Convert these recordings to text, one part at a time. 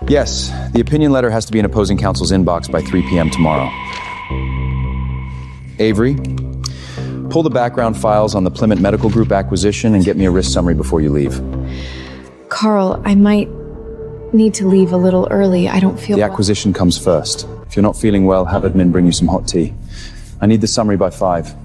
Yes, the opinion letter has to be in opposing counsel's inbox by 3 p.m. tomorrow. Avery, pull the background files on the Plymouth Medical Group acquisition and get me a risk summary before you leave. Carl, I might need to leave a little early. I don't feel The well. acquisition comes first. If you're not feeling well, have admin bring you some hot tea. I need the summary by 5.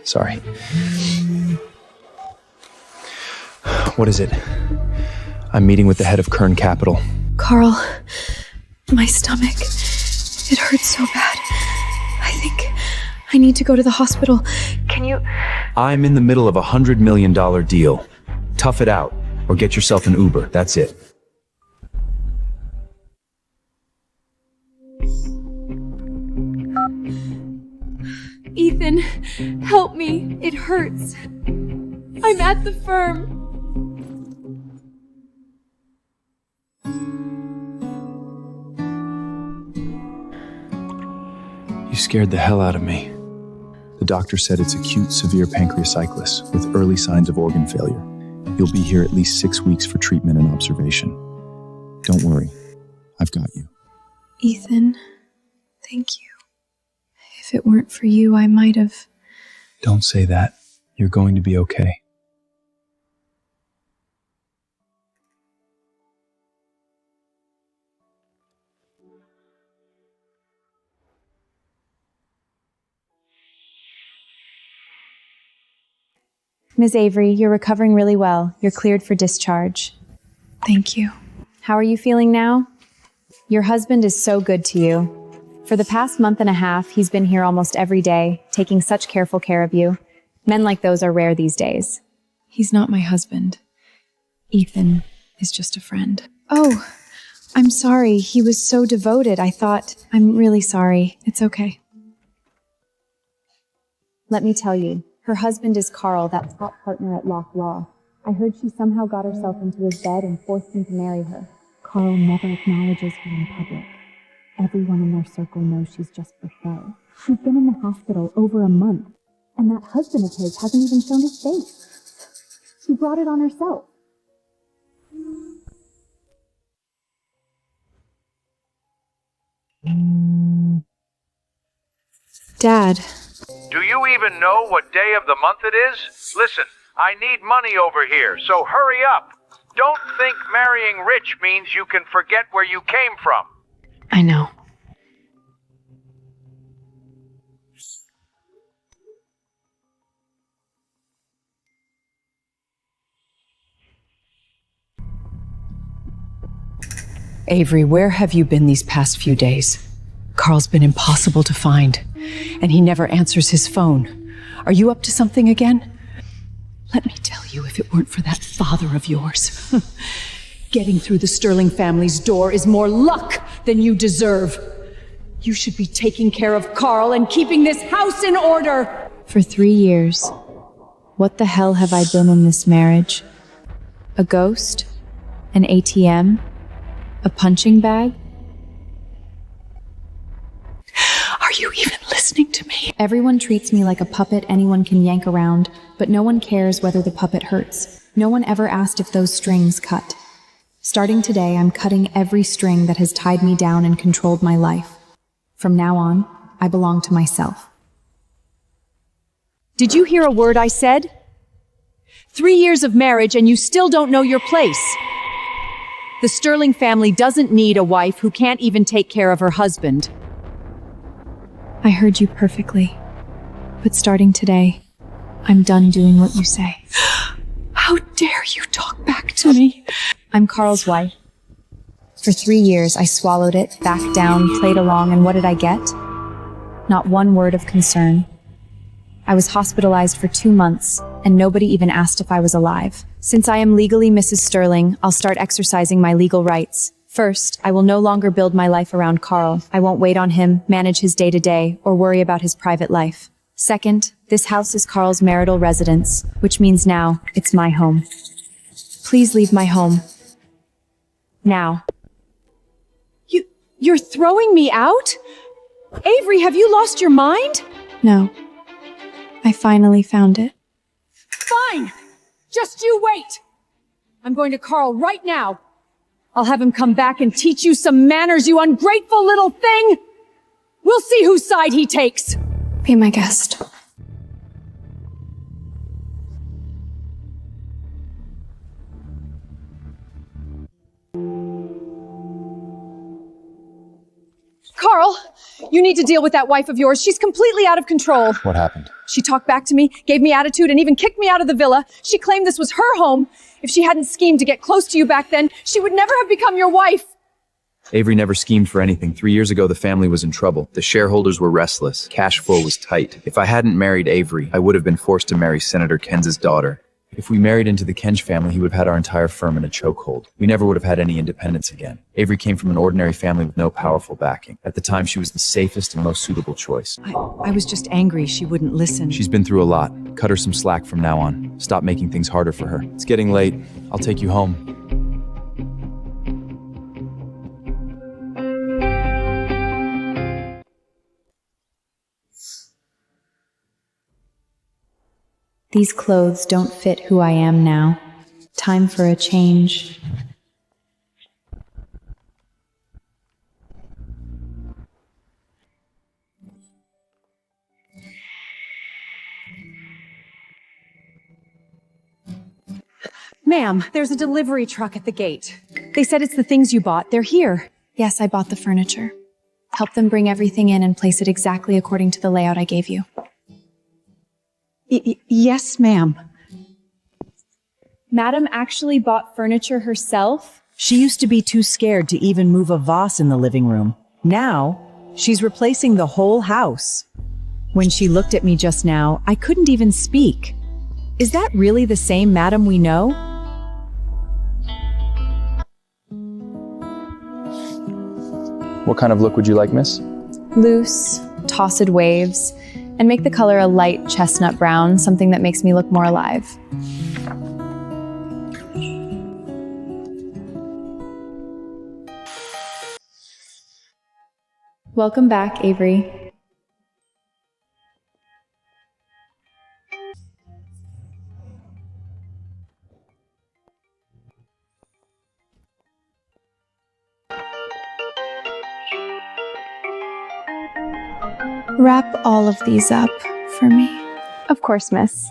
Sorry. What is it? I'm meeting with the head of Kern Capital. Carl, my stomach. It hurts so bad. I think I need to go to the hospital. Can you... I'm in the middle of a $100 million deal. Tough it out, or get yourself an Uber. That's it. Ethan, help me. It hurts. I'm at the firm. You scared the hell out of me. The doctor said it's acute severe pancreatitis with early signs of organ failure. You'll be here at least 6 weeks for treatment and observation. Don't worry, I've got you. Ethan, thank you. If it weren't for you, I might have... Don't say that. You're going to be okay. Ms. Avery, you're recovering really well. You're cleared for discharge. Thank you. How are you feeling now? Your husband is so good to you. For the past month and a half, he's been here almost every day, taking such careful care of you. Men like those are rare these days. He's not my husband. Ethan is just a friend. Oh, I'm sorry. He was so devoted. I'm really sorry. It's okay. Let me tell you, her husband is Carl, that top partner at Lock Law. I heard she somehow got herself into his bed and forced him to marry her. Carl never acknowledges her in public. Everyone in their circle knows she's just for show. She's been in the hospital over a month, and that husband of his hasn't even shown his face. She brought it on herself. Dad. Do you even know what day of the month it is? Listen, I need money over here, so hurry up. Don't think marrying rich means you can forget where you came from. I know. Avery, where have you been these past few days? Carl's been impossible to find, and he never answers his phone. Are you up to something again? Let me tell you, if it weren't for that father of yours, getting through the Sterling family's door is more luck than you deserve. You should be taking care of Carl and keeping this house in order. For 3 years, what the hell have I been in this marriage? A ghost? An ATM? A punching bag? Are you even listening to me? Everyone treats me like a puppet anyone can yank around, but no one cares whether the puppet hurts. No one ever asked if those strings cut. Starting today, I'm cutting every string that has tied me down and controlled my life. From now on, I belong to myself. Did you hear a word I said? 3 years of marriage and you still don't know your place. The Sterling family doesn't need a wife who can't even take care of her husband. I heard you perfectly. But starting today, I'm done doing what you say. How dare you talk back to me? I'm Carl's wife. For 3 years, I swallowed it, backed down, played along, and what did I get? Not one word of concern. I was hospitalized for 2 months, and nobody even asked if I was alive. Since I am legally Mrs. Sterling, I'll start exercising my legal rights. First, I will no longer build my life around Carl. I won't wait on him, manage his day-to-day, or worry about his private life. Second, this house is Carl's marital residence, which means now it's my home. Please leave my home. Now. You're throwing me out? Avery, have you lost your mind? No. I finally found it. Fine! Just you wait! I'm going to Carl right now. I'll have him come back and teach you some manners, you ungrateful little thing! We'll see whose side he takes! Be my guest. Carl, you need to deal with that wife of yours. She's completely out of control. What happened? She talked back to me, gave me attitude, and even kicked me out of the villa. She claimed this was her home. If she hadn't schemed to get close to you back then, she would never have become your wife. Avery never schemed for anything. 3 years ago, the family was in trouble. The shareholders were restless. Cash flow was tight. If I hadn't married Avery, I would have been forced to marry Senator Kenz's daughter. If we married into the Kenj family, he would have had our entire firm in a chokehold. We never would have had any independence again. Avery came from an ordinary family with no powerful backing. At the time, she was the safest and most suitable choice. I was just angry she wouldn't listen. She's been through a lot. Cut her some slack from now on. Stop making things harder for her. It's getting late. I'll take you home. These clothes don't fit who I am now. Time for a change. Ma'am, there's a delivery truck at the gate. They said it's the things you bought. They're here. Yes, I bought the furniture. Help them bring everything in and place it exactly according to the layout I gave you. Yes, ma'am. Madam actually bought furniture herself? She used to be too scared to even move a vase in the living room. Now, she's replacing the whole house. When she looked at me just now, I couldn't even speak. Is that really the same Madam we know? What kind of look would you like, miss? Loose, tossed waves, and make the color a light chestnut brown, something that makes me look more alive. Welcome back, Avery. Wrap all of these up for me. Of course, miss.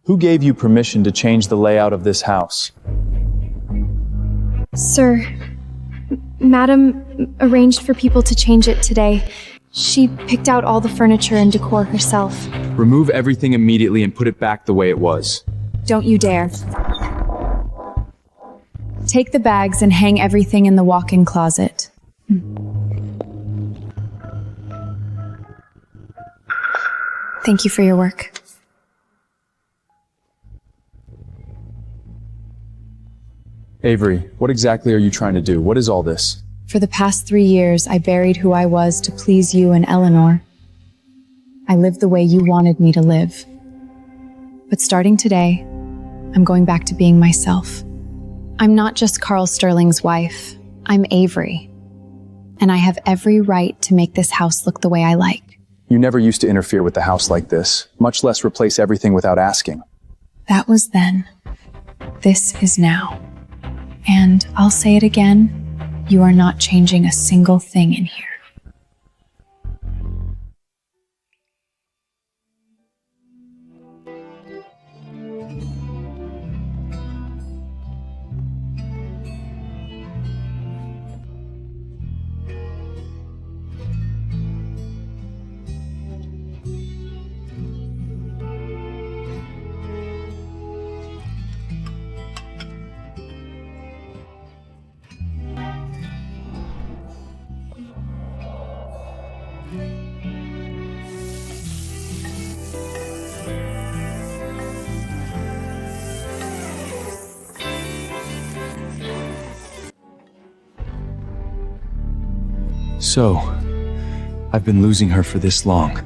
Who gave you permission to change the layout of this house? Sir, Madam arranged for people to change it today. She picked out all the furniture and decor herself. Remove everything immediately and put it back the way it was. Don't you dare. Take the bags and hang everything in the walk-in closet. Thank you for your work. Avery, what exactly are you trying to do? What is all this? For the past 3 years, I buried who I was to please you and Eleanor. I lived the way you wanted me to live. But starting today, I'm going back to being myself. I'm not just Carl Sterling's wife. I'm Avery. And I have every right to make this house look the way I like. You never used to interfere with the house like this, much less replace everything without asking. That was then. This is now. And I'll say it again, you are not changing a single thing in here. So, I've been losing her for this long.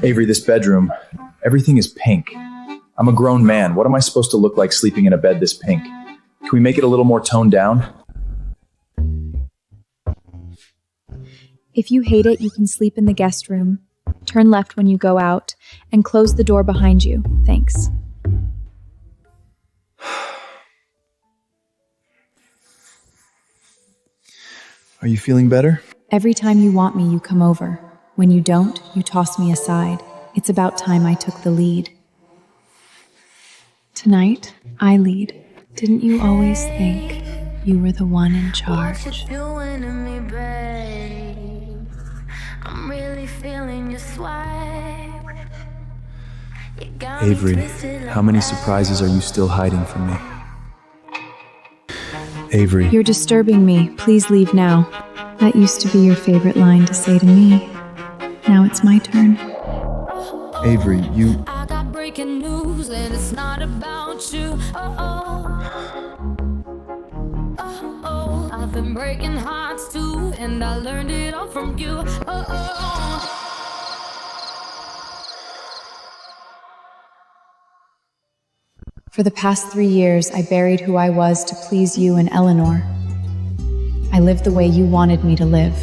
Avery, this bedroom, everything is pink. I'm a grown man. What am I supposed to look like sleeping in a bed this pink? Can we make it a little more toned down? If you hate it, you can sleep in the guest room. Turn left when you go out, and close the door behind you. Thanks. Are you feeling better? Every time you want me, you come over. When you don't, you toss me aside. It's about time I took the lead. Tonight, I lead. Didn't you always think you were the one in charge? What you doing to me, babe? I'm really feeling your swag. You got me Avery, twisted how many surprises are you still hiding from me? Avery, You're disturbing me. Please leave now. That used to be your favorite line to say to me. Now it's my turn. Avery, you... I got breaking news and it's not about you. I've been breaking hearts too, and I learned it all from you. For the past 3 years, I buried who I was to please you and Eleanor. I lived the way you wanted me to live.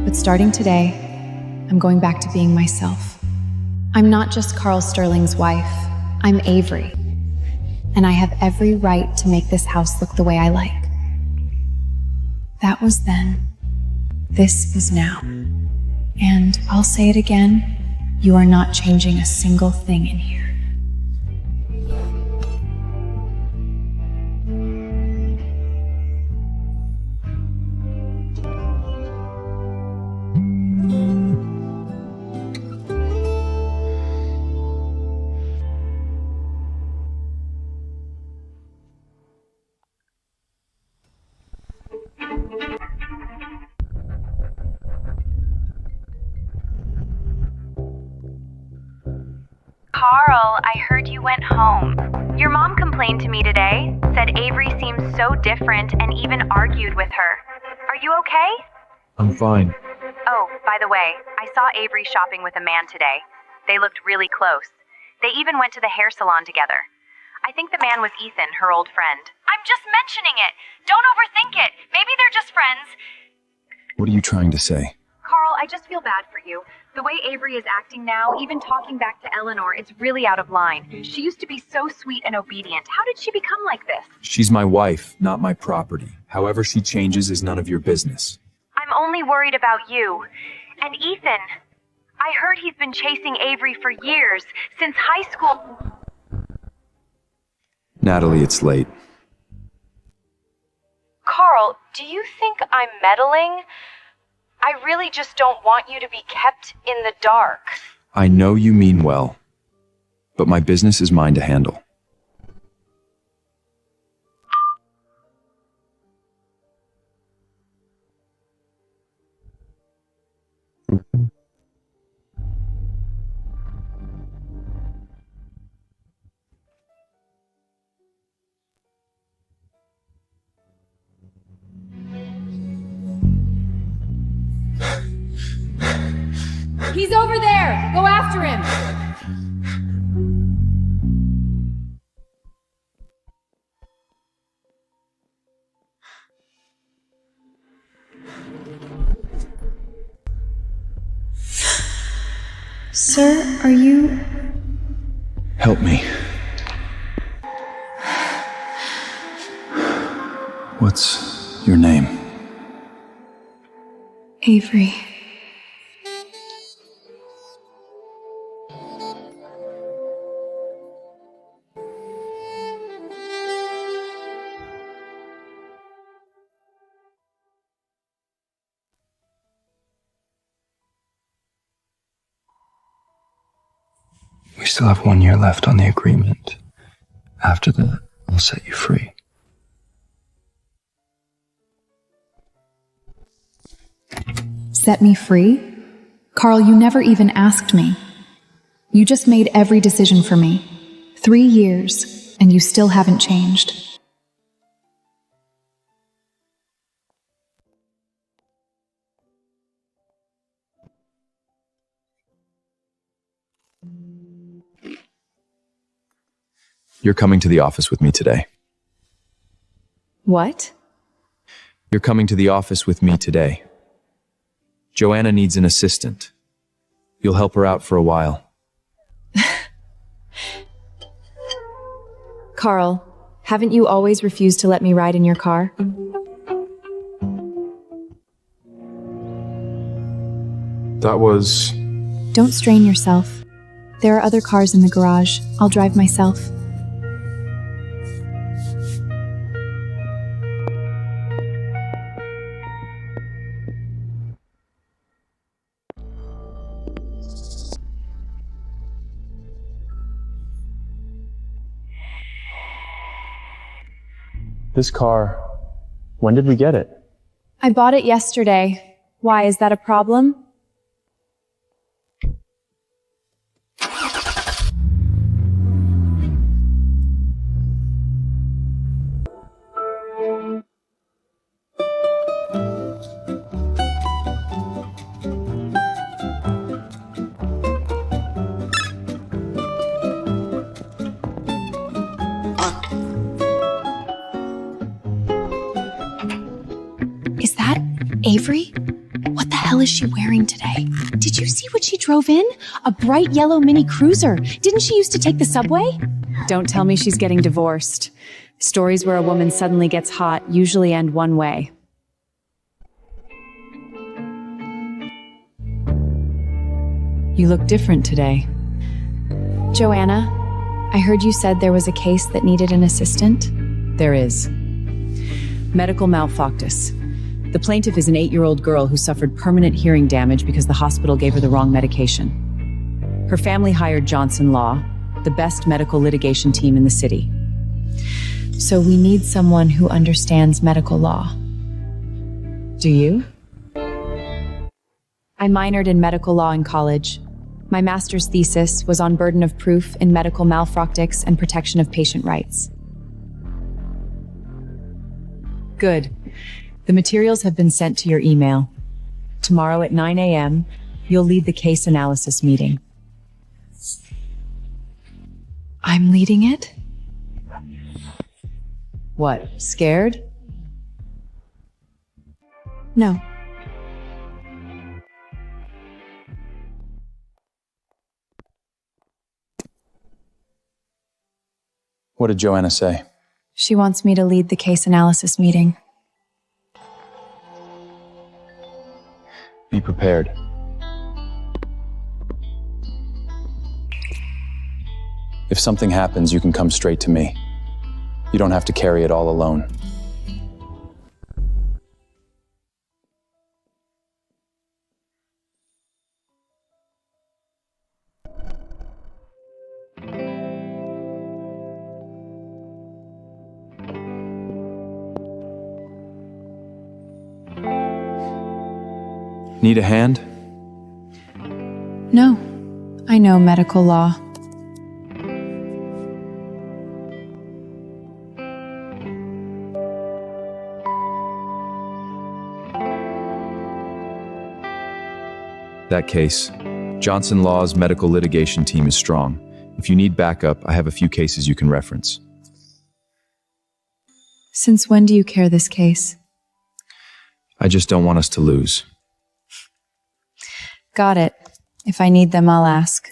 But starting today, I'm going back to being myself. I'm not just Carl Sterling's wife. I'm Avery. And I have every right to make this house look the way I like. That was then. This is now. And I'll say it again, you are not changing a single thing in here. Carl, I heard you went home. Your mom complained to me today, said Avery seems so different and even argued with her. Are you okay? I'm fine. Oh, by the way, I saw Avery shopping with a man today. They looked really close. They even went to the hair salon together. I think the man was Ethan, her old friend. I'm just mentioning it. Don't overthink it. Maybe they're just friends. What are you trying to say? Carl, I just feel bad for you. The way Avery is acting now, even talking back to Eleanor, it's really out of line. She used to be so sweet and obedient. How did she become like this? She's my wife, not my property. However she changes is none of your business. I'm only worried about you. And Ethan. I heard he's been chasing Avery for years, since high school. Natalie, it's late. Carl, do you think I'm meddling? I really just don't want you to be kept in the dark. I know you mean well, but my business is mine to handle. He's over there! Go after him! Sir, are you... Help me. What's your name? Avery. We still have 1 year left on the agreement. After that, I'll set you free. Set me free? Carl, you never even asked me. You just made every decision for me. 3 years, and you still haven't changed. You're coming to the office with me today. What? You're coming to the office with me today. Joanna needs an assistant. You'll help her out for a while. Carl, haven't you always refused to let me ride in your car? That was... Don't strain yourself. There are other cars in the garage. I'll drive myself. This car... When did we get it? I bought it yesterday. Why, is that a problem? Is that Avery? What the hell is she wearing today? Did you see what she drove in? A bright yellow Mini Cruiser. Didn't she used to take the subway? Don't tell me she's getting divorced. Stories where a woman suddenly gets hot usually end one way. You look different today. Joanna, I heard you said there was a case that needed an assistant. There is. Medical malpractice. The plaintiff is an 8-year-old girl who suffered permanent hearing damage because the hospital gave her the wrong medication. Her family hired Johnson Law, the best medical litigation team in the city. So we need someone who understands medical law. Do you? I minored in medical law in college. My master's thesis was on burden of proof in medical malpractice and protection of patient rights. Good. The materials have been sent to your email. Tomorrow at 9 a.m., you'll lead the case analysis meeting. I'm leading it? What, scared? No. What did Joanna say? She wants me to lead the case analysis meeting. Be prepared. If something happens, you can come straight to me. You don't have to carry it all alone. Need a hand? No. I know medical law. That case. Johnson Law's medical litigation team is strong. If you need backup, I have a few cases you can reference. Since when do you care this case? I just don't want us to lose. Got it. If I need them, I'll ask.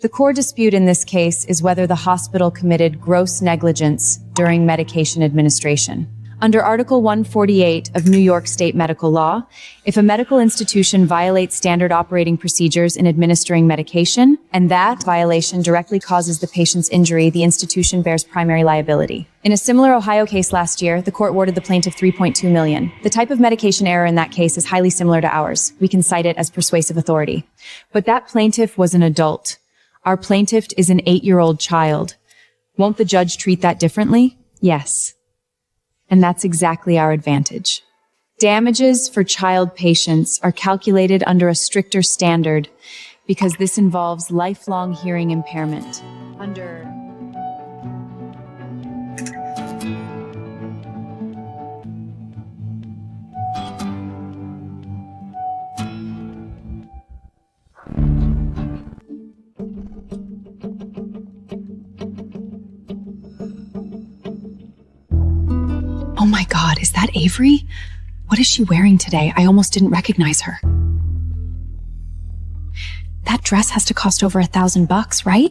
The core dispute in this case is whether the hospital committed gross negligence during medication administration. Under Article 148 of New York State medical law, if a medical institution violates standard operating procedures in administering medication, and that violation directly causes the patient's injury, the institution bears primary liability. In a similar Ohio case last year, the court awarded the plaintiff $3.2 million. The type of medication error in that case is highly similar to ours. We can cite it as persuasive authority. But that plaintiff was an adult. Our plaintiff is an 8-year-old child. Won't the judge treat that differently? Yes. And that's exactly our advantage. Damages for child patients are calculated under a stricter standard because this involves lifelong hearing impairment. Oh my God, is that Avery? What is she wearing today? I almost didn't recognize her. That dress has to cost over $1,000, right?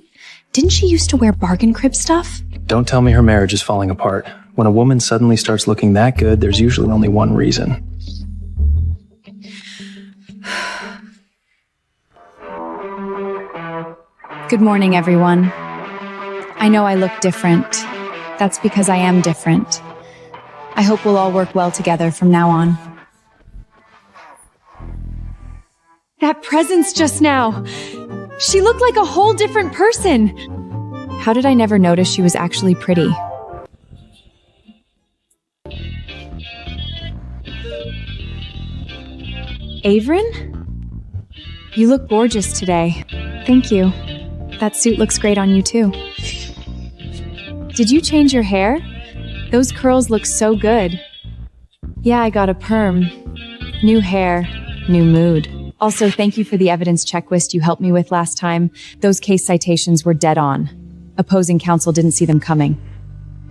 Didn't she used to wear bargain crib stuff? Don't tell me her marriage is falling apart. When a woman suddenly starts looking that good, there's usually only one reason. Good morning, everyone. I know I look different. That's because I am different. I hope we'll all work well together from now on. That presence just now. She looked like a whole different person. How did I never notice she was actually pretty? Averin? You look gorgeous today. Thank you. That suit looks great on you too. Did you change your hair? Those curls look so good. Yeah, I got a perm. New hair, new mood. Also, thank you for the evidence checklist you helped me with last time. Those case citations were dead on. Opposing counsel didn't see them coming.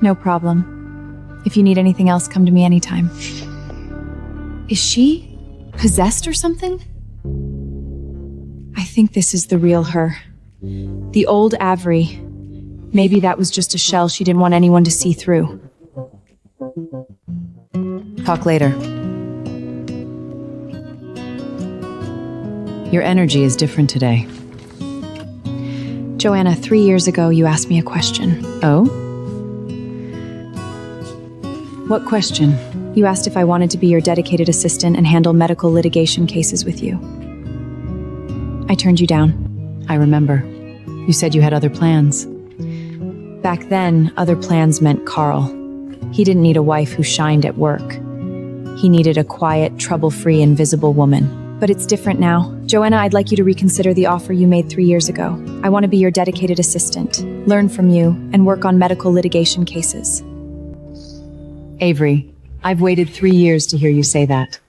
No problem. If you need anything else, come to me anytime. Is she possessed or something? I think this is the real her. The old Avery. Maybe that was just a shell she didn't want anyone to see through. Talk later. Your energy is different today. Joanna, 3 years ago, you asked me a question. Oh? What question? You asked if I wanted to be your dedicated assistant and handle medical litigation cases with you. I turned you down. I remember. You said you had other plans. Back then, other plans meant Carl. He didn't need a wife who shined at work. He needed a quiet, trouble-free, invisible woman. But it's different now. Joanna, I'd like you to reconsider the offer you made 3 years ago. I want to be your dedicated assistant, learn from you, and work on medical litigation cases. Avery, I've waited 3 years to hear you say that.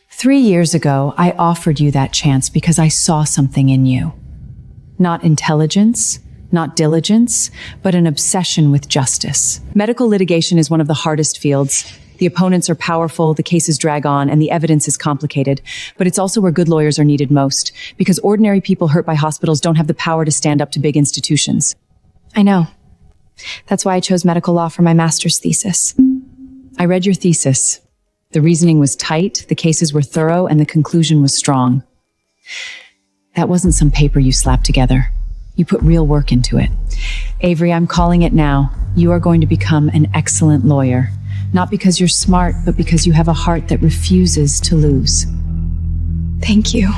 3 years ago, I offered you that chance because I saw something in you. Not intelligence, not diligence, but an obsession with justice. Medical litigation is one of the hardest fields. The opponents are powerful, the cases drag on, and the evidence is complicated. But it's also where good lawyers are needed most, because ordinary people hurt by hospitals don't have the power to stand up to big institutions. I know. That's why I chose medical law for my master's thesis. I read your thesis. The reasoning was tight, the cases were thorough, and the conclusion was strong. That wasn't some paper you slapped together. You put real work into it. Avery, I'm calling it now. You are going to become an excellent lawyer. Not because you're smart, but because you have a heart that refuses to lose. Thank you.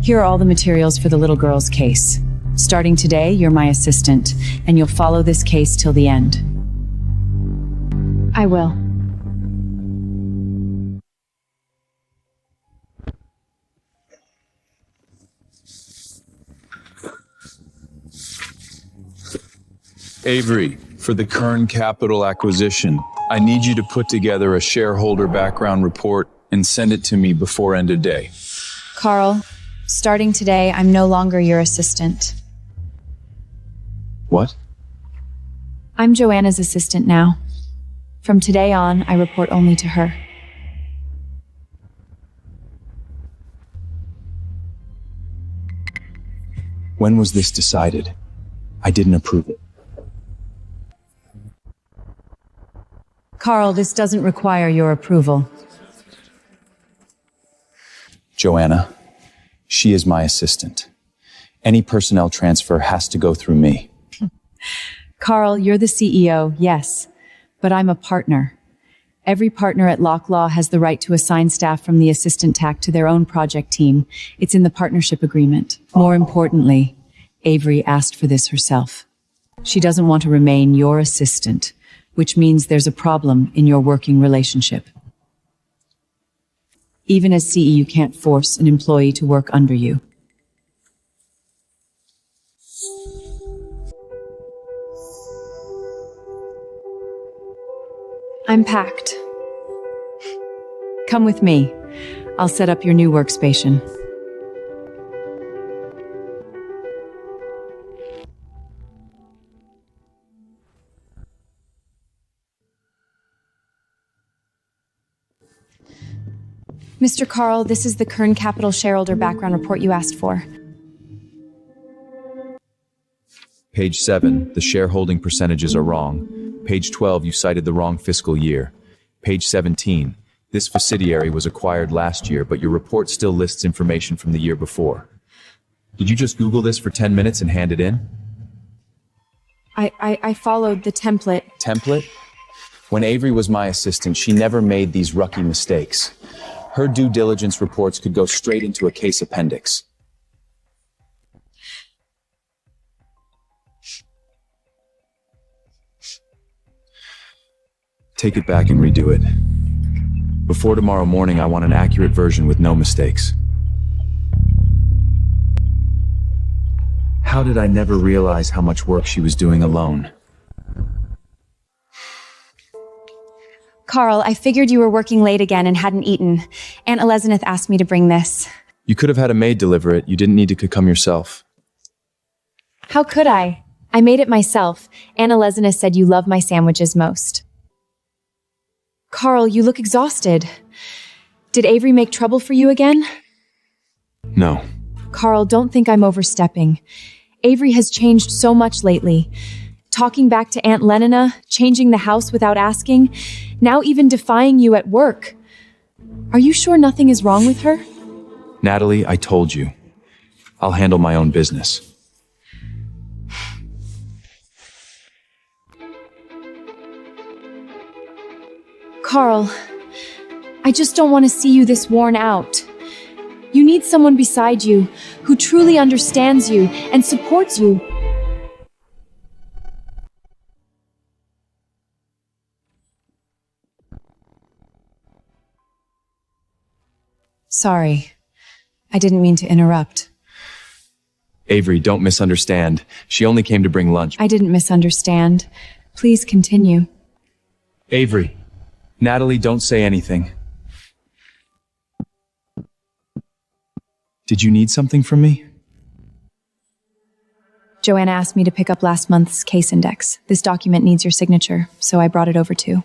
Here are all the materials for the little girl's case. Starting today, you're my assistant, and you'll follow this case till the end. I will. Avery, for the Kern Capital acquisition, I need you to put together a shareholder background report and send it to me before end of day. Carl, starting today, I'm no longer your assistant. What? I'm Joanna's assistant now. From today on, I report only to her. When was this decided? I didn't approve it. Carl, this doesn't require your approval. Joanna, she is my assistant. Any personnel transfer has to go through me. Carl, you're the CEO, yes, but I'm a partner. Every partner at Lock Law has the right to assign staff from the assistant TAC to their own project team. It's in the partnership agreement. More importantly, Avery asked for this herself. She doesn't want to remain your assistant, which means there's a problem in your working relationship. Even as CE, you can't force an employee to work under you. I'm packed. Come with me. I'll set up your new workstation. Mr. Carl, this is the Kern Capital shareholder background report you asked for. Page 7, the shareholding percentages are wrong. Page 12, you cited the wrong fiscal year. Page 17, this subsidiary was acquired last year, but your report still lists information from the year before. Did you just Google this for 10 minutes and hand it in? I followed the template. Template? When Avery was my assistant, she never made these rookie mistakes. Her due diligence reports could go straight into a case appendix. Take it back and redo it. Before tomorrow morning, I want an accurate version with no mistakes. How did I never realize how much work she was doing alone? Carl, I figured you were working late again and hadn't eaten. Aunt Elizabeth asked me to bring this. You could have had a maid deliver it. You didn't need to come yourself. How could I? I made it myself. Aunt Elizabeth said you love my sandwiches most. Carl, you look exhausted. Did Avery make trouble for you again? No. Carl, don't think I'm overstepping. Avery has changed so much lately. Talking back to Aunt Lenina, changing the house without asking, now even defying you at work. Are you sure nothing is wrong with her? Natalie, I told you. I'll handle my own business. Carl, I just don't want to see you this worn out. You need someone beside you who truly understands you and supports you. Sorry, I didn't mean to interrupt. Avery, don't misunderstand. She only came to bring lunch. I didn't misunderstand. Please continue. Avery, Natalie, don't say anything. Did you need something from me? Joanna asked me to pick up last month's case index. This document needs your signature, so I brought it over too.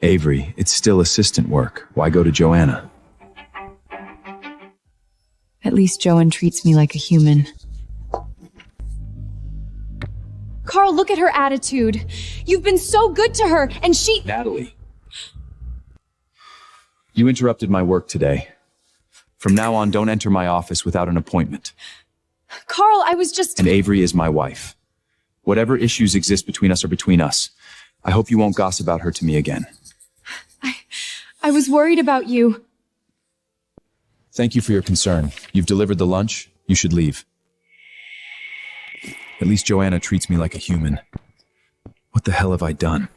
Avery, it's still assistant work. Why go to Joanna? At least Joanne treats me like a human. Carl, look at her attitude. You've been so good to her, and she— Natalie. You interrupted my work today. From now on, don't enter my office without an appointment. Carl, I was just— And Avery is my wife. Whatever issues exist between us are between us. I hope you won't gossip about her to me again. I was worried about you. Thank you for your concern. You've delivered the lunch. You should leave. At least Joanna treats me like a human. What the hell have I done?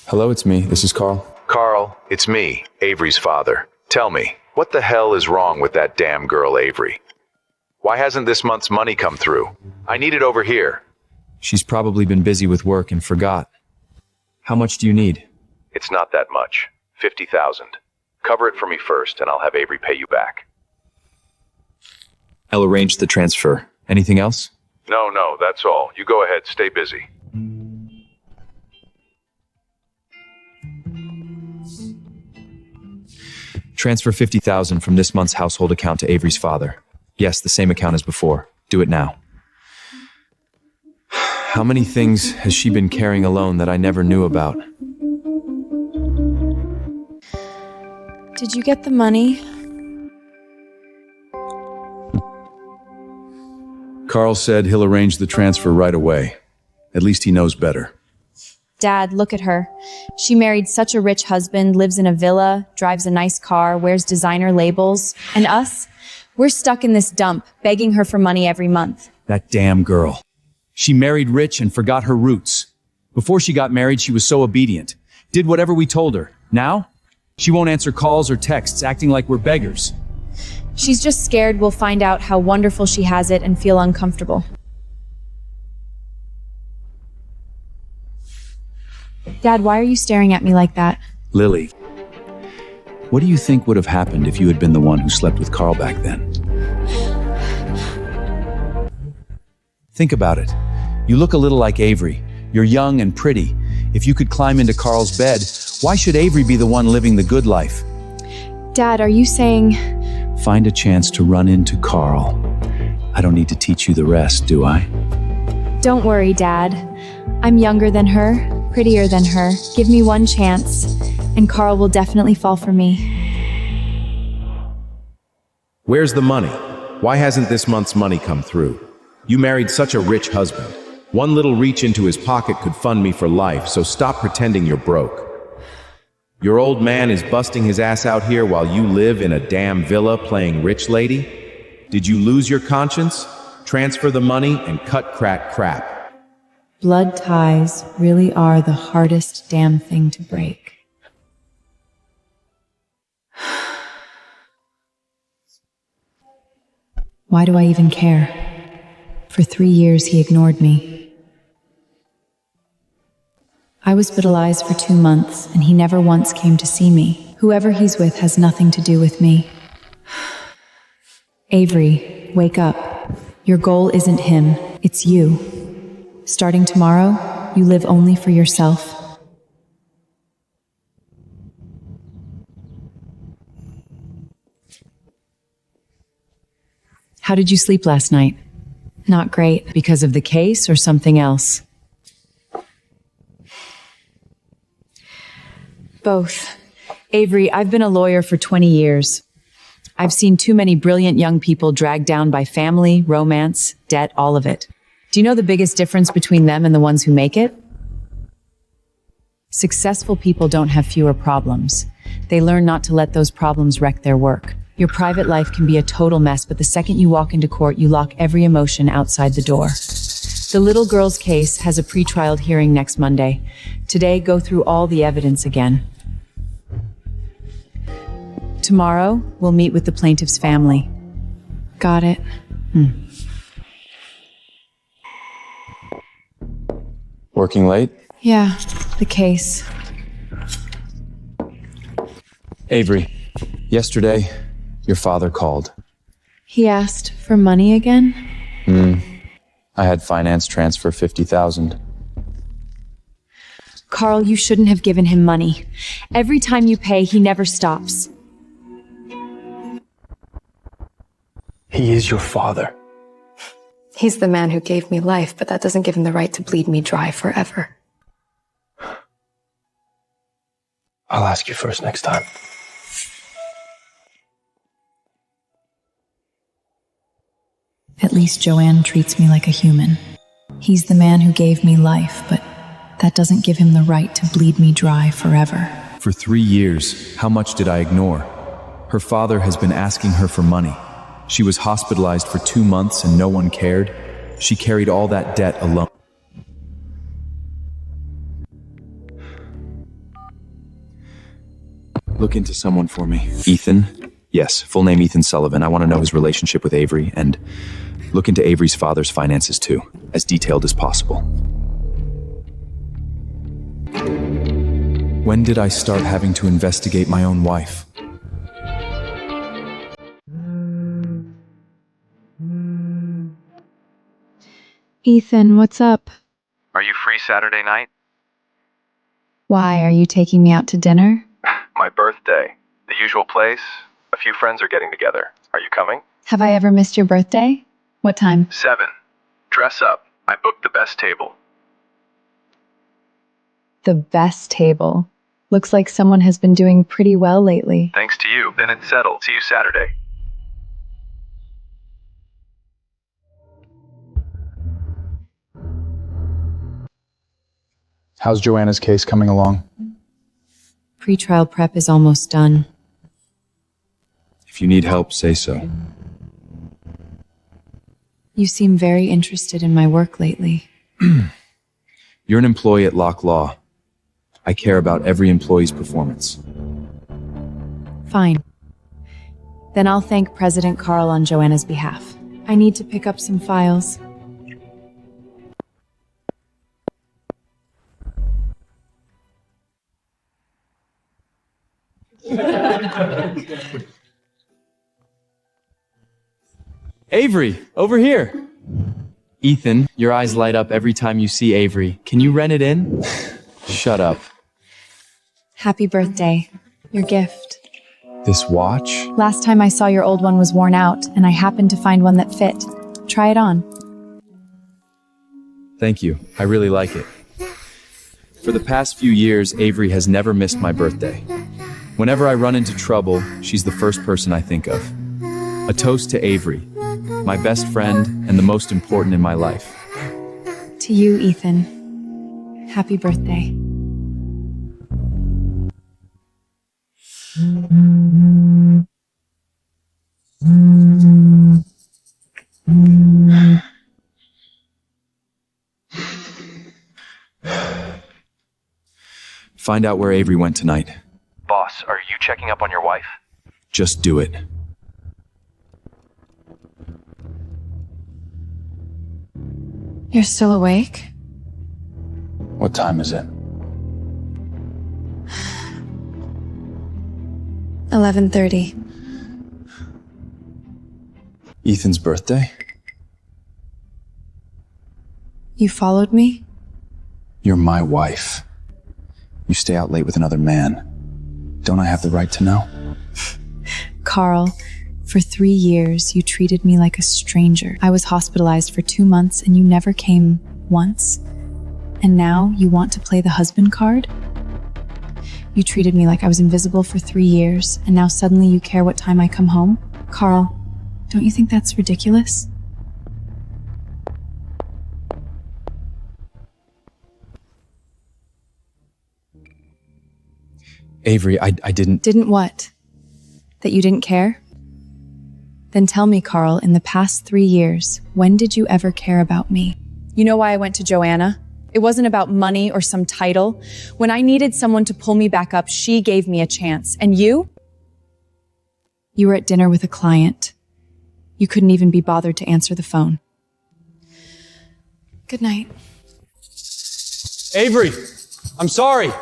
Hello, it's me. This is Carl. Carl, it's me, Avery's father. Tell me, what the hell is wrong with that damn girl, Avery? Why hasn't this month's money come through? I need it over here. She's probably been busy with work and forgot. How much do you need? It's not that much. 50,000. Cover it for me first, and I'll have Avery pay you back. I'll arrange the transfer. Anything else? No, that's all. You go ahead. Stay busy. Transfer 50,000 from this month's household account to Avery's father. Yes, the same account as before. Do it now. How many things has she been carrying alone that I never knew about? Did you get the money? Carl said he'll arrange the transfer right away. At least he knows better. Dad, look at her. She married such a rich husband, lives in a villa, drives a nice car, wears designer labels. And us? We're stuck in this dump, begging her for money every month. That damn girl. She married rich and forgot her roots. Before she got married, she was so obedient. Did whatever we told her. Now? She won't answer calls or texts, acting like we're beggars. She's just scared we'll find out how wonderful she has it and feel uncomfortable. Dad, why are you staring at me like that? Lily, what do you think would have happened if you had been the one who slept with Carl back then? Think about it. You look a little like Avery. You're young and pretty. If you could climb into Carl's bed, why should Avery be the one living the good life? Dad, are you saying... Find a chance to run into Carl. I don't need to teach you the rest, do I? Don't worry, Dad. I'm younger than her, prettier than her. Give me one chance, and Carl will definitely fall for me. Where's the money? Why hasn't this month's money come through? You married such a rich husband. One little reach into his pocket could fund me for life, so stop pretending you're broke. Your old man is busting his ass out here while you live in a damn villa playing rich lady? Did you lose your conscience? Transfer the money and cut crap. Blood ties really are the hardest damn thing to break. Why do I even care? For 3 years, he ignored me. I was hospitalized for 2 months, and he never once came to see me. Whoever he's with has nothing to do with me. Avery, wake up. Your goal isn't him, it's you. Starting tomorrow, you live only for yourself. How did you sleep last night? Not great. Because of the case or something else? Both. Avery, I've been a lawyer for 20 years. I've seen too many brilliant young people dragged down by family, romance, debt, all of it. Do you know the biggest difference between them and the ones who make it? Successful people don't have fewer problems. They learn not to let those problems wreck their work. Your private life can be a total mess, but the second you walk into court, you lock every emotion outside the door. The little girl's case has a pretrial hearing next Monday. Today, go through all the evidence again. Tomorrow, we'll meet with the plaintiff's family. Got it. Working late? Yeah, the case. Avery, yesterday, your father called. He asked for money again? I had finance transfer $50,000. Carl, you shouldn't have given him money. Every time you pay, he never stops. He is your father. He's the man who gave me life, but that doesn't give him the right to bleed me dry forever. I'll ask you first next time. At least Joanne treats me like a human. He's the man who gave me life, but that doesn't give him the right to bleed me dry forever. For 3 years, how much did I ignore? Her father has been asking her for money. She was hospitalized for 2 months and no one cared. She carried all that debt alone. Look into someone for me. Ethan? Yes, full name Ethan Sullivan. I want to know his relationship with Avery, and look into Avery's father's finances too, as detailed as possible. When did I start having to investigate my own wife? Ethan, what's up? Are you free Saturday night? Why, are you taking me out to dinner? My birthday. The usual place. A few friends are getting together. Are you coming? Have I ever missed your birthday? What time? 7. Dress up. I booked the best table. The best table. Looks like someone has been doing pretty well lately. Thanks to you. Then it's settled. See you Saturday. How's Joanna's case coming along? Pretrial prep is almost done. If you need help, say so. You seem very interested in my work lately. You're an employee at Lock Law. I care about every employee's performance. Fine. Then I'll thank President Carl on Joanna's behalf. I need to pick up some files. Avery, over here. Ethan, your eyes light up every time you see Avery. Can you rent it in? Shut up. Happy birthday. Your gift. This watch? Last time I saw your old one was worn out, and I happened to find one that fit. Try it on. Thank you. I really like it. For the past few years, Avery has never missed my birthday. Whenever I run into trouble, she's the first person I think of. A toast to Avery, my best friend and the most important in my life. To you, Ethan. Happy birthday. Find out where Avery went tonight. Boss, are you checking up on your wife? Just do it. You're still awake? What time is it? 11:30. Ethan's birthday? You followed me? You're my wife. You stay out late with another man. Don't I have the right to know? Carl, for 3 years, you treated me like a stranger. I was hospitalized for 2 months and you never came once. And now you want to play the husband card? You treated me like I was invisible for 3 years, and now suddenly you care what time I come home? Carl, don't you think that's ridiculous? Avery, I didn't... Didn't what? That you didn't care? Then tell me, Carl, in the past 3 years, when did you ever care about me? You know why I went to Joanna? It wasn't about money or some title. When I needed someone to pull me back up, she gave me a chance. And you? You were at dinner with a client. You couldn't even be bothered to answer the phone. Good night. Avery, I'm sorry.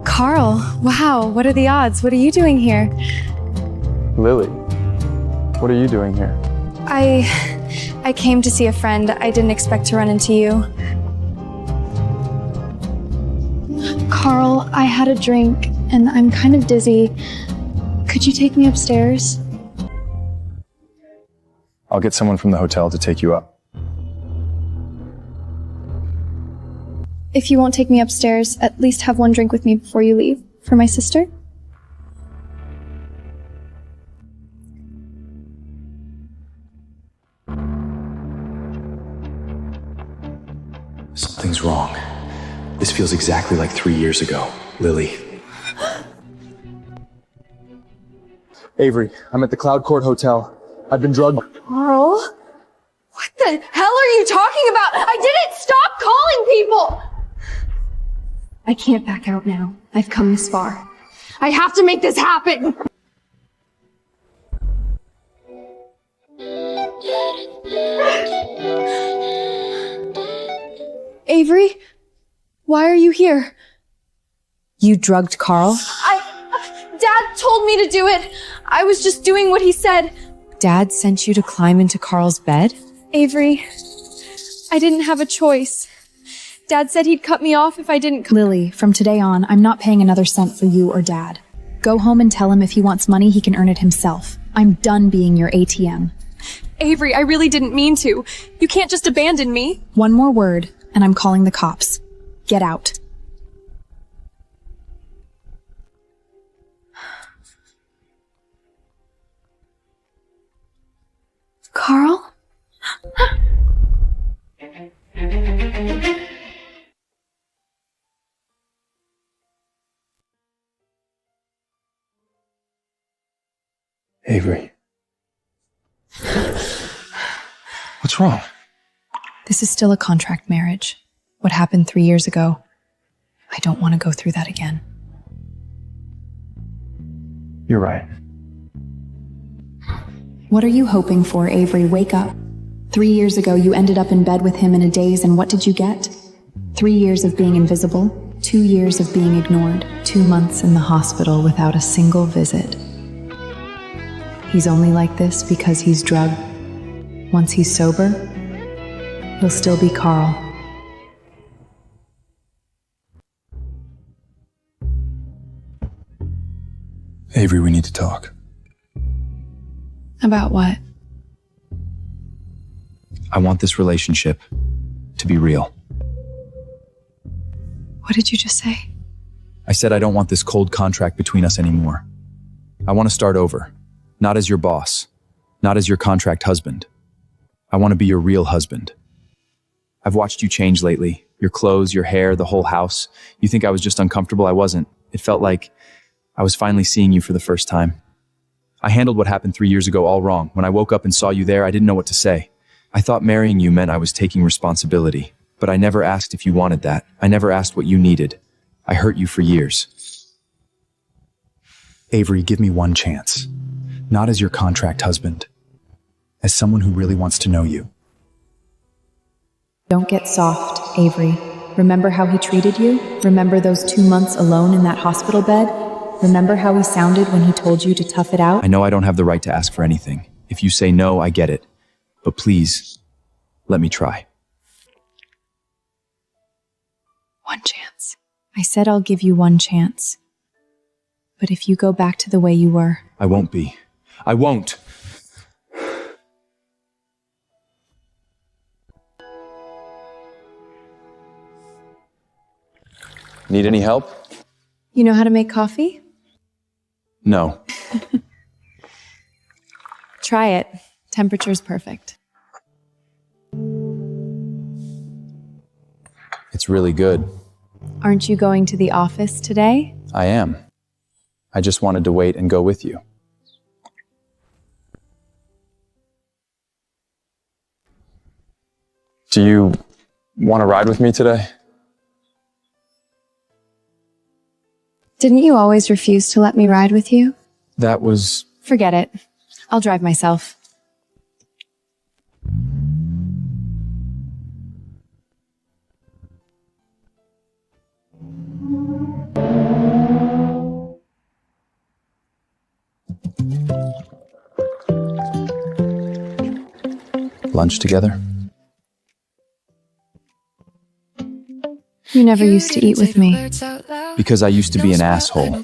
Carl, wow, what are the odds? What are you doing here? Lily, what are you doing here? I came to see a friend. I didn't expect to run into you. Carl, I had a drink and I'm kind of dizzy. Could you take me upstairs? I'll get someone from the hotel to take you up. If you won't take me upstairs, at least have one drink with me before you leave. For my sister? Something's wrong. This feels exactly like 3 years ago. Lily. Avery, I'm at the Cloud Court Hotel. I've been drugged. Carl? What the hell are you talking about? I didn't stop calling people! I can't back out now. I've come this far. I have to make this happen! Avery? Why are you here? You drugged Carl? Dad told me to do it. I was just doing what he said. Dad sent you to climb into Carl's bed? Avery, I didn't have a choice. Dad said he'd cut me off if I didn't. Lily, from today on, I'm not paying another cent for you or Dad. Go home and tell him if he wants money, he can earn it himself. I'm done being your ATM. Avery, I really didn't mean to. You can't just abandon me. One more word, and I'm calling the cops. Get out. What's wrong? This is still a contract marriage. What happened 3 years ago, I don't want to go through that again. You're right. What are you hoping for, Avery? Wake up. 3 years ago, you ended up in bed with him in a daze, and what did you get? 3 years of being invisible, 2 years of being ignored, 2 months in the hospital without a single visit. He's only like this because he's drugged. Once he's sober, he'll still be Carl. Avery, we need to talk. About what? I want this relationship to be real. What did you just say? I said I don't want this cold contract between us anymore. I want to start over. Not as your boss. Not as your contract husband. I want to be your real husband. I've watched you change lately. Your clothes, your hair, the whole house. You think I was just uncomfortable? I wasn't. It felt like I was finally seeing you for the first time. I handled what happened 3 years ago all wrong. When I woke up and saw you there, I didn't know what to say. I thought marrying you meant I was taking responsibility, but I never asked if you wanted that. I never asked what you needed. I hurt you for years. Avery, give me one chance. Not as your contract husband. As someone who really wants to know you. Don't get soft, Avery. Remember how he treated you? Remember those 2 months alone in that hospital bed? Remember how he sounded when he told you to tough it out? I know I don't have the right to ask for anything. If you say no, I get it. But please, let me try. One chance. I said I'll give you one chance. But if you go back to the way you were... I won't be. I won't. Need any help? You know how to make coffee? No. Try it. Temperature's perfect. It's really good. Aren't you going to the office today? I am. I just wanted to wait and go with you. Do you want to ride with me today? Didn't you always refuse to let me ride with you? That was... Forget it. I'll drive myself. Lunch together? You never used to eat with me. Because I used to be an asshole.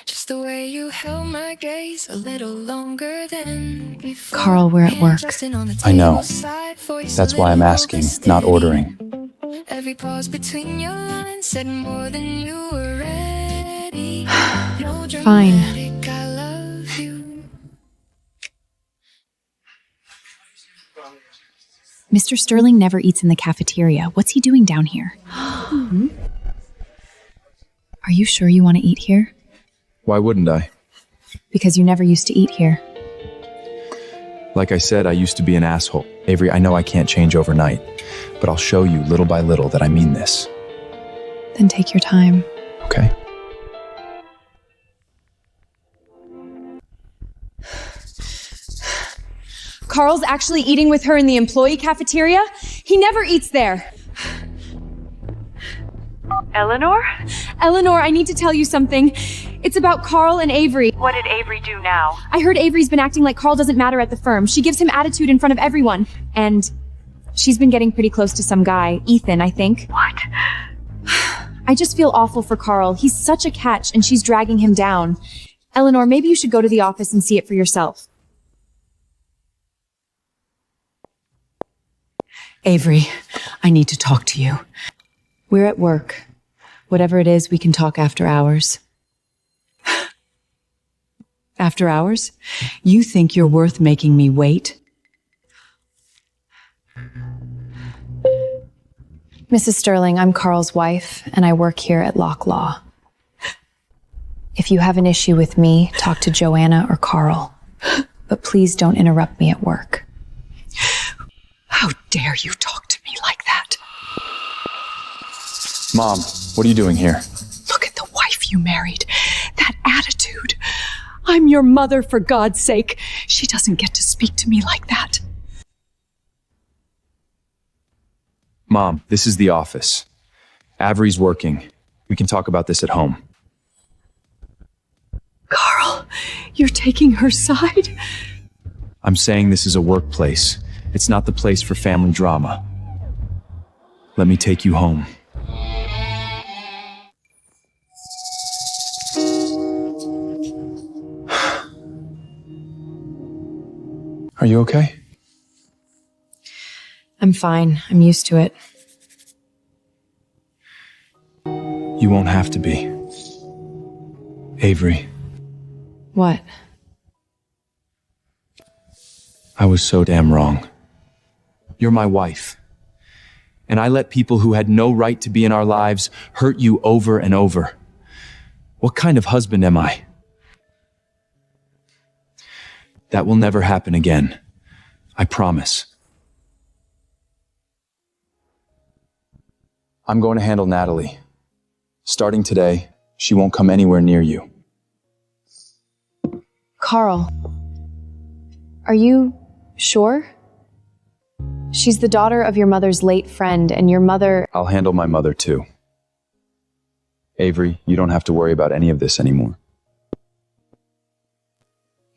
Just the way you held my gaze a little longer than before. Carl, we're at work. I know. That's why I'm asking, not ordering. Every pause between your lines said more than you were ready. No Fine. dramatic, I love you. Mr. Sterling never eats in the cafeteria. What's he doing down here? Are you sure you want to eat here? Why wouldn't I? Because you never used to eat here. Like I said, I used to be an asshole. Avery, I know I can't change overnight, but I'll show you little by little that I mean this. Then take your time. Okay? Carl's actually eating with her in the employee cafeteria? He never eats there. Eleanor? Eleanor, I need to tell you something. It's about Carl and Avery. What did Avery do now? I heard Avery's been acting like Carl doesn't matter at the firm. She gives him attitude in front of everyone. And she's been getting pretty close to some guy, Ethan, I think. What? I just feel awful for Carl. He's such a catch, and she's dragging him down. Eleanor, maybe you should go to the office and see it for yourself. Avery, I need to talk to you. We're at work. Whatever it is, we can talk after hours. After hours? You think you're worth making me wait? Mrs. Sterling, I'm Carl's wife, and I work here at Lock Law. If you have an issue with me, talk to Joanna or Carl. But please don't interrupt me at work. dare you talk to me like that? Mom, what are you doing here? Look at the wife you married. That attitude. I'm your mother, for God's sake. She doesn't get to speak to me like that. Mom, this is the office. Avery's working. We can talk about this at home. Carl, you're taking her side? I'm saying this is a workplace. It's not the place for family drama. Let me take you home. Are you okay? I'm fine. I'm used to it. You won't have to be. Avery, What? I was so damn wrong. You're my wife. And I let people who had no right to be in our lives hurt you over and over. What kind of husband am I? That will never happen again. I promise. I'm going to handle Natalie. Starting today, she won't come anywhere near you. Carl. Are you sure? She's the daughter of your mother's late friend, and your mother... I'll handle my mother too. Avery, you don't have to worry about any of this anymore.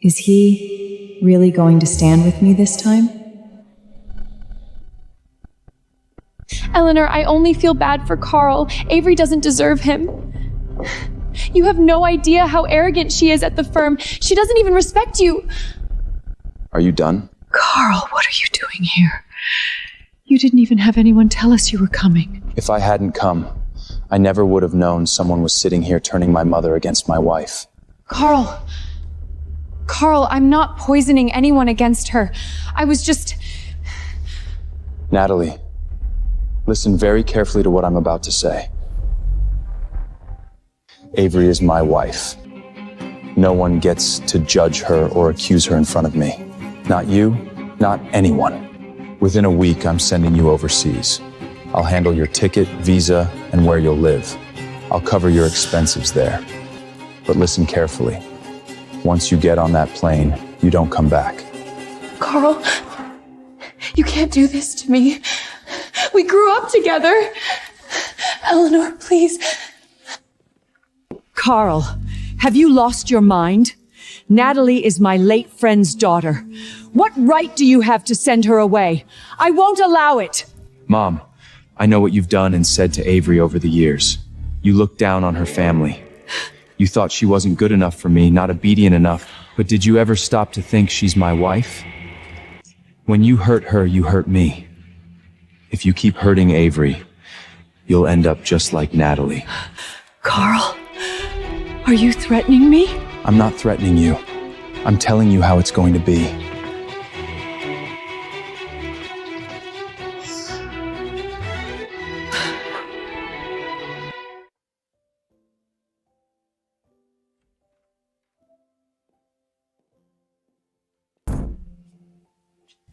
Is he really going to stand with me this time? Eleanor, I only feel bad for Carl. Avery doesn't deserve him. You have no idea how arrogant she is at the firm. She doesn't even respect you. Are you done? Carl, what are you doing here? You didn't even have anyone tell us you were coming. If I hadn't come, I never would have known someone was sitting here turning my mother against my wife. Carl, I'm not poisoning anyone against her. I was just... Natalie, listen very carefully to what I'm about to say. Avery is my wife. No one gets to judge her or accuse her in front of me. Not you, not anyone. Within a week, I'm sending you overseas. I'll handle your ticket, visa, and where you'll live. I'll cover your expenses there. But listen carefully. Once you get on that plane, you don't come back. Carl, you can't do this to me. We grew up together. Eleanor, please. Carl, have you lost your mind? Natalie is my late friend's daughter. What right do you have to send her away? I won't allow it. Mom, I know what you've done and said to Avery over the years. You looked down on her family. You thought she wasn't good enough for me, not obedient enough. But did you ever stop to think she's my wife? When you hurt her, you hurt me. If you keep hurting Avery, you'll end up just like Natalie. Carl, are you threatening me? I'm not threatening you. I'm telling you how it's going to be.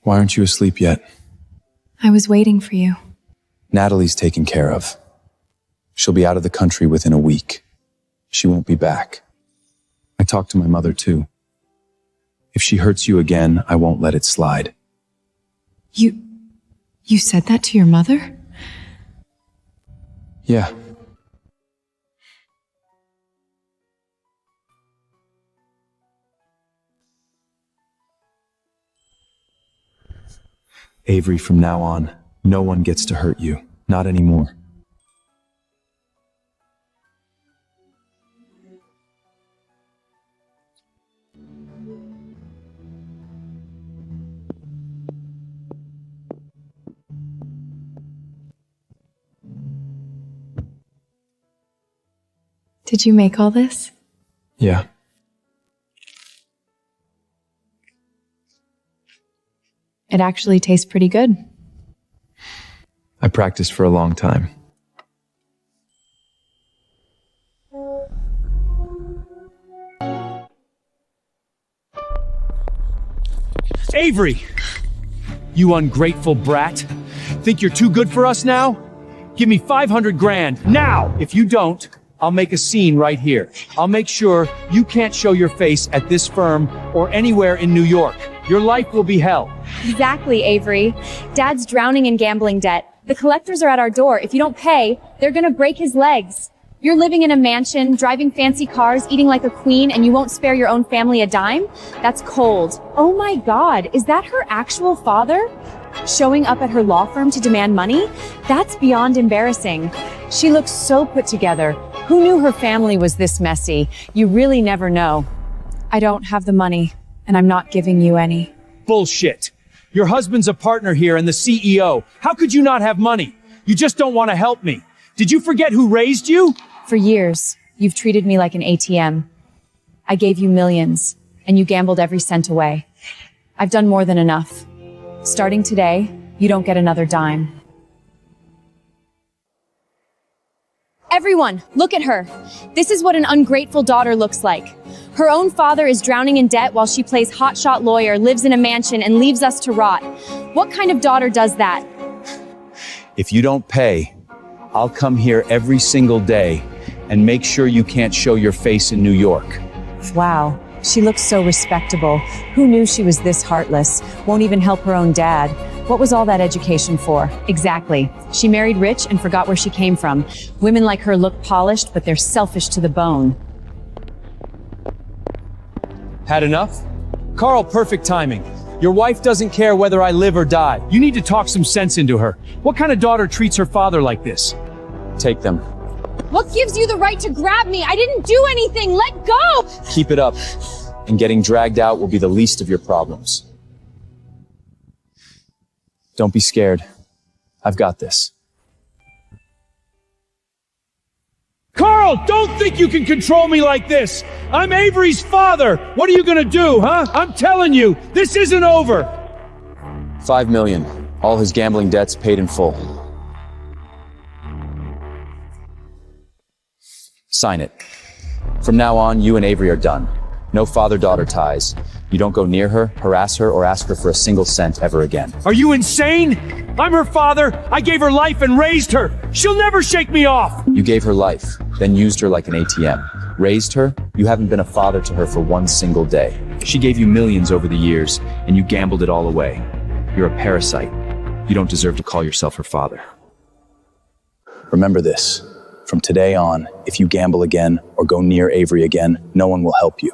Why aren't you asleep yet? I was waiting for you. Natalie's taken care of. She'll be out of the country within a week. She won't be back. I talked to my mother too. If she hurts you again, I won't let it slide. You said that to your mother? Yeah. Avery, from now on, no one gets to hurt you. Not anymore. Did you make all this? Yeah. It actually tastes pretty good. I practiced for a long time. Avery! you ungrateful brat. Think you're too good for us now? Give me 500 grand, now! If you don't, I'll make a scene right here. I'll make sure you can't show your face at this firm or anywhere in New York. Your life will be hell. Exactly, Avery. Dad's drowning in gambling debt. The collectors are at our door. If you don't pay, they're gonna break his legs. You're living in a mansion, driving fancy cars, eating like a queen, and you won't spare your own family a dime? That's cold. Oh my God, is that her actual father? Showing up at her law firm to demand money? That's beyond embarrassing. She looks so put together. Who knew her family was this messy? You really never know. I don't have the money, and I'm not giving you any. Bullshit. Your husband's a partner here and the CEO. How could you not have money? You just don't want to help me. Did you forget who raised you? For years, you've treated me like an ATM. I gave you millions, and you gambled every cent away. I've done more than enough. Starting today, you don't get another dime. Everyone, look at her. This is what an ungrateful daughter looks like. Her own father is drowning in debt while she plays hotshot lawyer, lives in a mansion, and leaves us to rot. What kind of daughter does that? If you don't pay, I'll come here every single day and make sure you can't show your face in New York. Wow, she looks so respectable. Who knew she was this heartless? Won't even help her own dad. What was all that education for? Exactly. She married rich and forgot where she came from. Women like her look polished, but they're selfish to the bone. Had enough? Carl, perfect timing. Your wife doesn't care whether I live or die. You need to talk some sense into her. What kind of daughter treats her father like this? Take them. What gives you the right to grab me? I didn't do anything. Let go! Keep it up, and getting dragged out will be the least of your problems. Don't be scared. I've got this. Carl, don't think you can control me like this! I'm Avery's father! What are you gonna do, huh? I'm telling you, this isn't over! $5 million. All his gambling debts paid in full. Sign it. From now on, you and Avery are done. No father-daughter ties. You don't go near her, harass her, or ask her for a single cent ever again. Are you insane? I'm her father. I gave her life and raised her. She'll never shake me off. You gave her life, then used her like an ATM. Raised her, you haven't been a father to her for one single day. She gave you millions over the years, and you gambled it all away. You're a parasite. You don't deserve to call yourself her father. Remember this. From today on, if you gamble again or go near Avery again, no one will help you.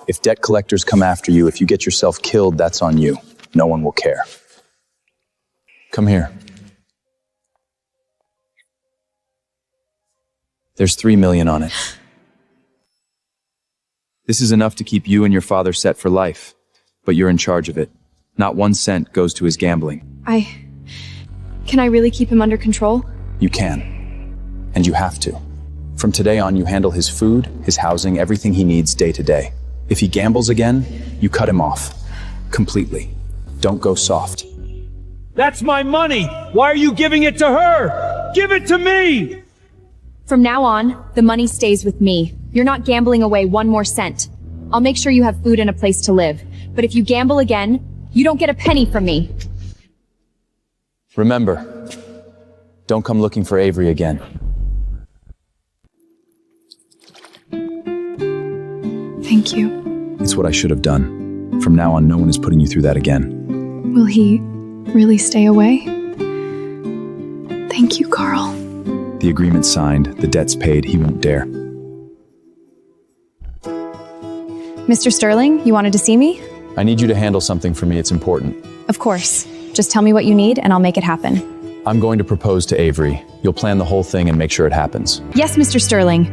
If debt collectors come after you, if you get yourself killed, that's on you. No one will care. Come here. There's $3 million on it. This is enough to keep you and your father set for life, but you're in charge of it. Not 1 cent goes to his gambling. Can I really keep him under control? You can. And you have to. From today on, you handle his food, his housing, everything he needs day to day. If he gambles again, you cut him off. Completely. Don't go soft. That's my money! Why are you giving it to her? Give it to me! From now on, the money stays with me. You're not gambling away 1 more cent. I'll make sure you have food and a place to live. But if you gamble again, you don't get a penny from me. Remember, don't come looking for Avery again. Thank you. It's what I should have done. From now on, no one is putting you through that again. Will he really stay away? Thank you, Carl. The agreement's signed, the debt's paid, he won't dare. Mr. Sterling, you wanted to see me? I need you to handle something for me, it's important. Of course. Just tell me what you need and I'll make it happen. I'm going to propose to Avery. You'll plan the whole thing and make sure it happens. Yes, Mr. Sterling.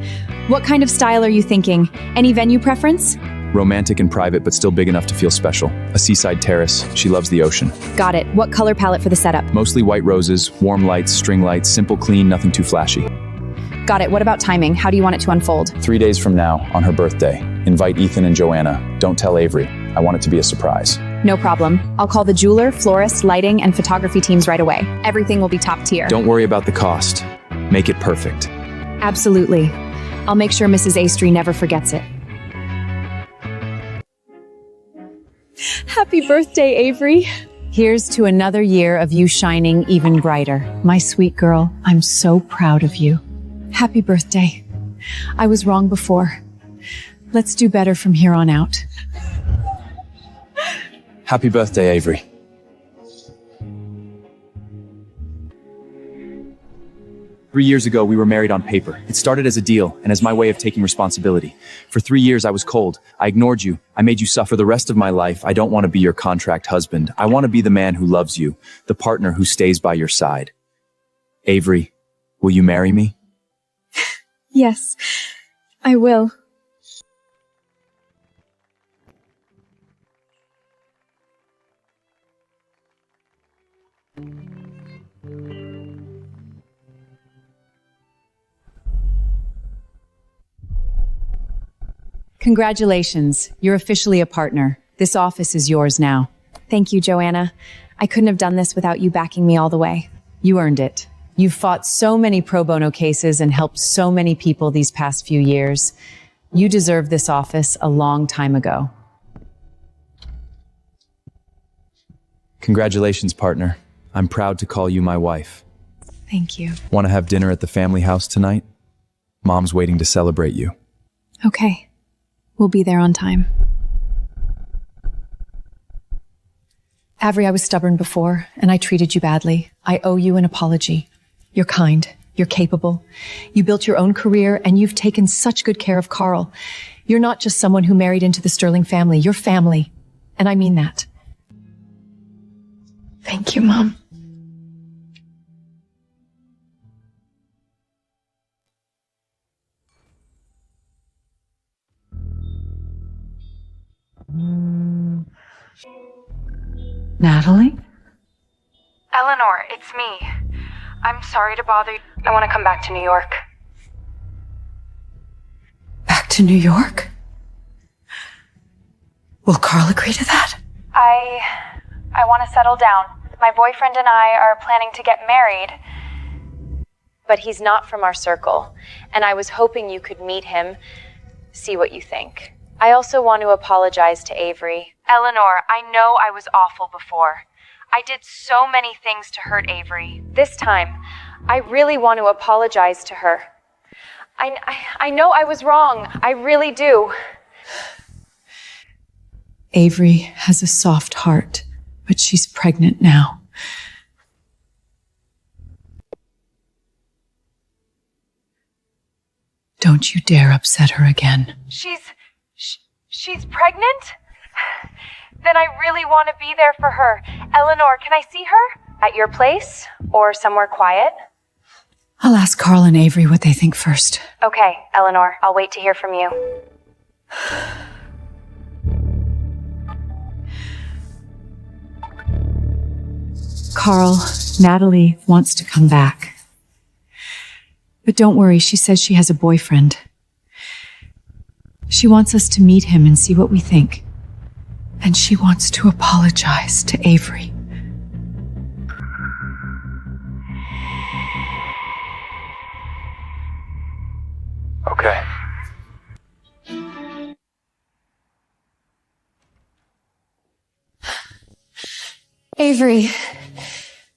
What kind of style are you thinking? Any venue preference? Romantic and private, but still big enough to feel special. A seaside terrace. She loves the ocean. Got it. What color palette for the setup? Mostly white roses, warm lights, string lights, simple, clean, nothing too flashy. Got it. What about timing? How do you want it to unfold? 3 days from now, on her birthday. Invite Ethan and Joanna. Don't tell Avery. I want it to be a surprise. No problem. I'll call the jeweler, florist, lighting, and photography teams right away. Everything will be top tier. Don't worry about the cost. Make it perfect. Absolutely. I'll make sure Mrs. Astree never forgets it. Happy birthday, Avery. Here's to another year of you shining even brighter. My sweet girl, I'm so proud of you. Happy birthday. I was wrong before. Let's do better from here on out. Happy birthday, Avery. Three years ago, we were married on paper. It started as a deal and as my way of taking responsibility. For 3 years, I was cold. I ignored you. I made you suffer the rest of my life. I don't want to be your contract husband. I want to be the man who loves you, the partner who stays by your side. Avery, will you marry me? Yes, I will. Congratulations, you're officially a partner. This office is yours now. Thank you, Joanna. I couldn't have done this without you backing me all the way. You earned it. You've fought so many pro bono cases and helped so many people these past few years. You deserved this office a long time ago. Congratulations, partner. I'm proud to call you my wife. Thank you. Want to have dinner at the family house tonight? Mom's waiting to celebrate you. Okay. We'll be there on time. Avery, I was stubborn before, and I treated you badly. I owe you an apology. You're kind. You're capable. You built your own career, and you've taken such good care of Carl. You're not just someone who married into the Sterling family. You're family. And I mean that. Thank you, Mom. Natalie? Eleanor, it's me. I'm sorry to bother you. I want to come back to New York. Back to New York? Will Carl agree to that? I want to settle down. My boyfriend and I are planning to get married. But he's not from our circle, and I was hoping you could meet him, see what you think. I also want to apologize to Avery. Eleanor, I know I was awful before. I did so many things to hurt Avery. This time, I really want to apologize to her. I know I was wrong. I really do. Avery has a soft heart, but she's pregnant now. Don't you dare upset her again. She's pregnant? Then I really want to be there for her. Eleanor, can I see her? At your place? Or somewhere quiet? I'll ask Carl and Avery what they think first. Okay, Eleanor, I'll wait to hear from you. Carl, Natalie wants to come back. But don't worry, she says she has a boyfriend. She wants us to meet him and see what we think. And she wants to apologize to Avery. Okay. Avery,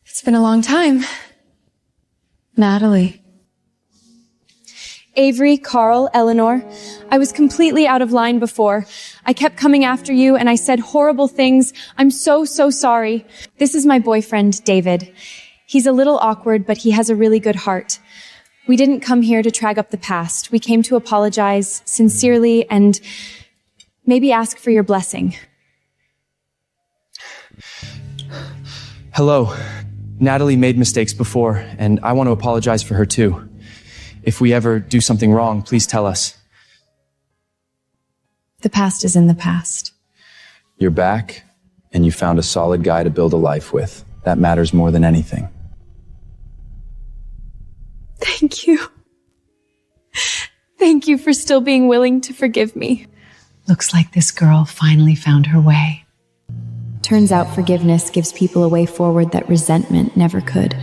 it's been a long time. Natalie. Avery, Carl, Eleanor, I was completely out of line before. I kept coming after you and I said horrible things. I'm so sorry. This is my boyfriend, David. He's a little awkward, but he has a really good heart. We didn't come here to drag up the past. We came to apologize sincerely and maybe ask for your blessing. Hello. Natalie made mistakes before, and I want to apologize for her too. If we ever do something wrong, please tell us. The past is in the past. You're back, and you found a solid guy to build a life with. That matters more than anything. Thank you. Thank you for still being willing to forgive me. Looks like this girl finally found her way. Turns out forgiveness gives people a way forward that resentment never could.